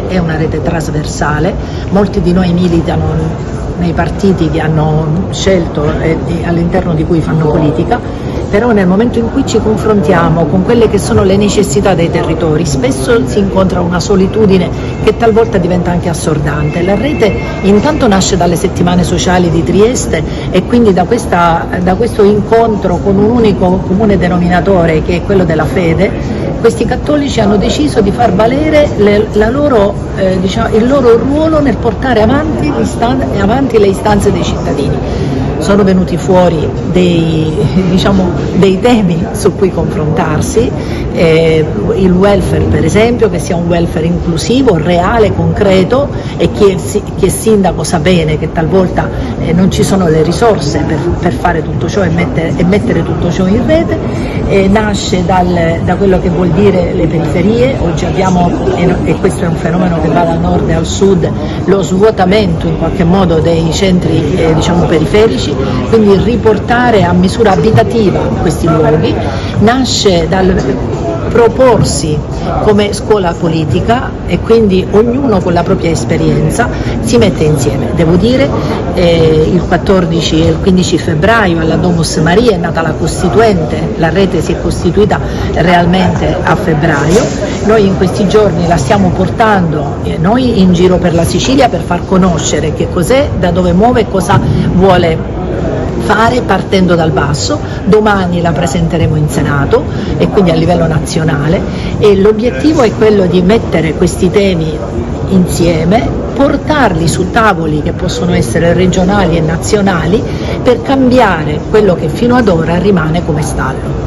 è una rete trasversale, molti di noi militano nei partiti che hanno scelto e all'interno di cui fanno politica, però nel momento in cui ci confrontiamo con quelle che sono le necessità dei territori, spesso si incontra una solitudine che talvolta diventa anche assordante. La rete intanto nasce dalle settimane sociali di Trieste e quindi da questo incontro con un unico comune denominatore che è quello della fede. Questi cattolici hanno deciso di far valere il loro ruolo nel portare avanti le istanze dei cittadini. Sono venuti fuori dei temi su cui confrontarsi, il welfare per esempio, che sia un welfare inclusivo, reale, concreto, e chi è sindaco sa bene che talvolta non ci sono le risorse per fare tutto ciò e mettere tutto ciò in rete. Nasce da quello che vuol dire le periferie. Oggi abbiamo, e questo è un fenomeno che va dal nord al sud, lo svuotamento in qualche modo dei centri periferici, quindi riportare a misura abitativa questi luoghi. Nasce dal proporsi come scuola politica e quindi ognuno con la propria esperienza si mette insieme. Devo dire, il 14 e il 15 febbraio alla Domus Maria è nata la Costituente, la rete si è costituita realmente a febbraio. Noi in questi giorni la stiamo portando noi in giro per la Sicilia per far conoscere che cos'è, da dove muove e cosa vuole fare partendo dal basso. Domani la presenteremo in Senato e quindi a livello nazionale, e l'obiettivo è quello di mettere questi temi insieme, portarli su tavoli che possono essere regionali e nazionali per cambiare quello che fino ad ora rimane come stallo.